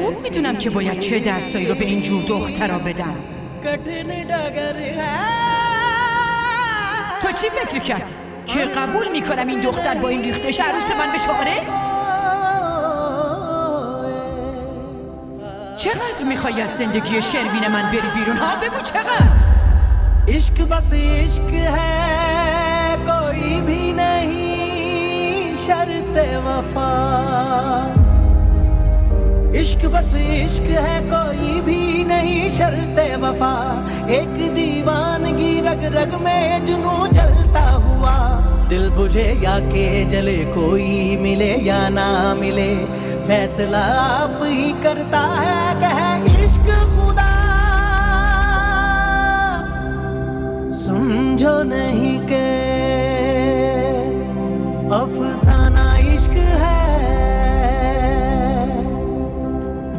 خوب میدونم که باید چه درسایی رو به این جور دخترا بدم. تو چی فکر کردی؟ که قبول میکنم این دختر با این ریختش عروس من بشه؟ آره؟ چقدر میخوای از زندگی شروین من بری بیرون؟ ها بگو چقدر؟ عشق بس عشق ہے کوئی بھی نہیں شرط وفا عشق بس عشق ہے کوئی بھی نہیں شرط وفا ایک دیوانگی رگ رگ میں جنوں جلتا ہوا دل بجھے یا کہ جلے کوئی ملے یا نہ ملے فیصلہ آپ ہی کرتا ہے کہ ہے عشق خدا سمجھو نہیں کہ افسانہ عشق ہے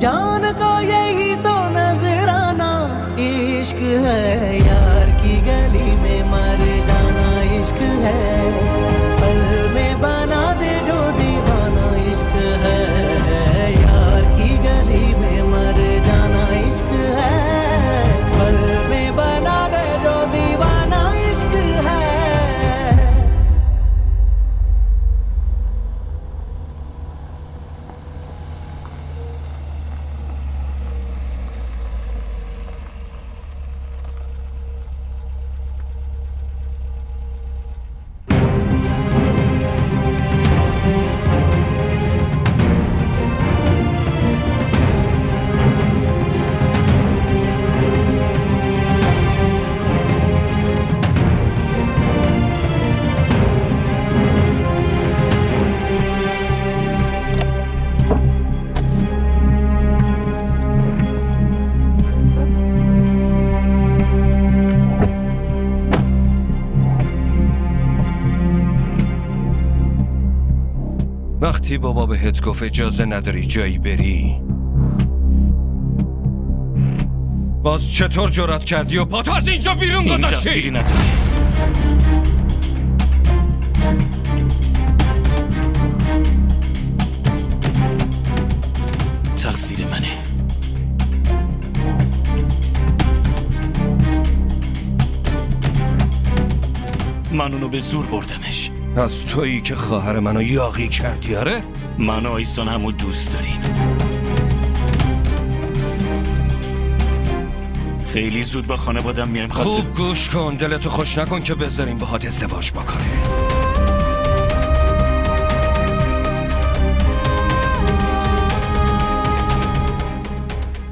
جان کو یہی تو نذرانہ عشق ہے یار کی گلی میں مر جانا عشق ہے پل میں بنا دے جو دیوانہ عشق ہے یار کی گلی میں مر جانا عشق ہے پل میں بنا دے جو دیوانہ عشق ہے وقتی بابا بهت گفت اجازه نداری جایی بری باز چطور جرأت کردی و پاتو از اینجا بیرون گذاشتی؟ این تقصیری نداره تقصیر منه من اونو به زور بردمش از تویی که خواهر منو یاغی کردی آره؟ من و آیسان همو دوست داریم خیلی زود با خانوادم میایم خواستم خوب گوش کن دلتو خوش نکن که بذاریم باهات ازدواج بکنه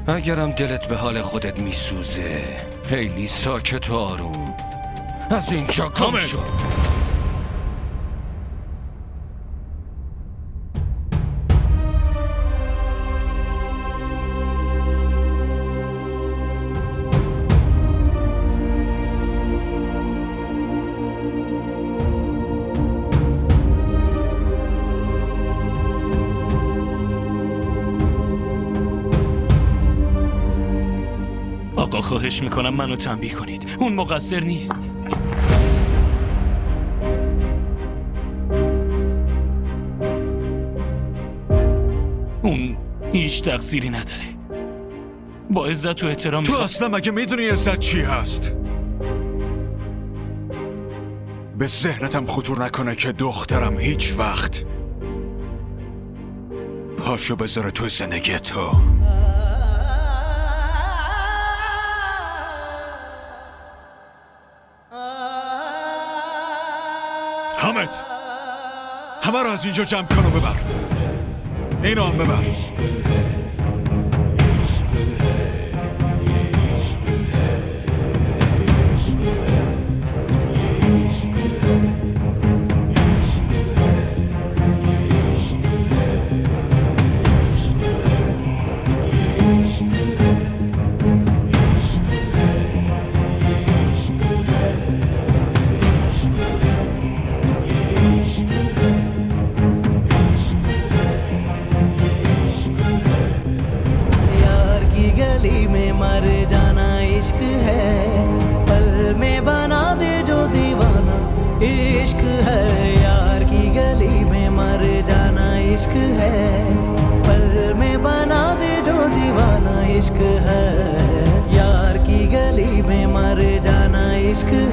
اگرم دلت به حال خودت میسوزه خیلی ساکت و آروم از اینجا گم شو آقا خواهش میکنم منو تنبیه کنید اون مقصر نیست اون هیچ تقصیری نداره با عزت و احترام تو اصلا مگه میدونی عزت چی هست؟ به ذهنتم خطور نکنه که دخترم هیچ وقت پاشو بذاره تو زندگی تو حامد همه رو از اینجا جمع کن و ببر اینو هم ببر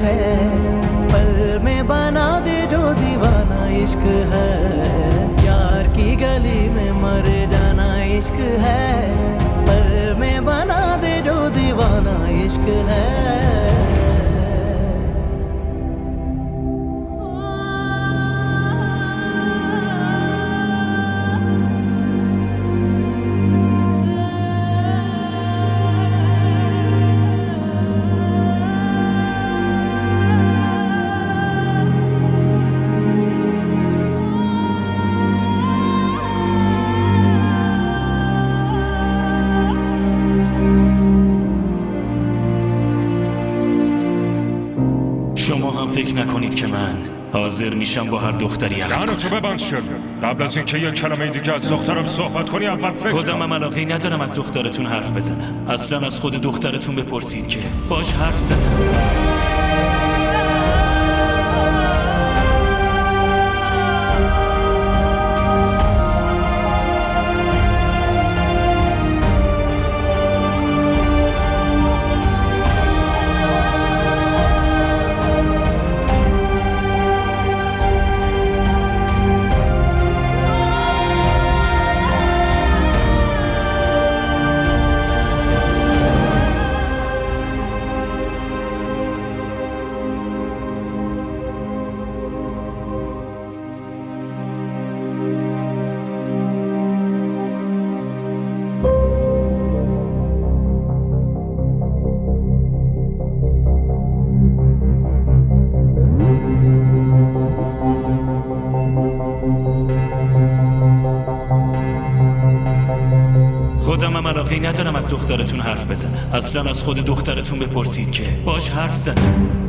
है पल में बना दे जो दीवाना इश्क है यार की गली में मर जाना इश्क है पल में बना दे जो दीवाना इश्क है شما هم فکر نکنید که من حاضر میشم با هر دختری عقد کنم. تو ببند شد قبل از اینکه یک کلمه دیگه از دخترم صحبت کنی اول فکر خودم هم علاقه ندارم از دخترتون حرف بزنم. اصلا از خود دخترتون بپرسید که باش حرف زدم. خودم هم علاقه ندارم از دخترتون حرف بزنم. اصلا از خود دخترتون بپرسید که باش حرف زدم.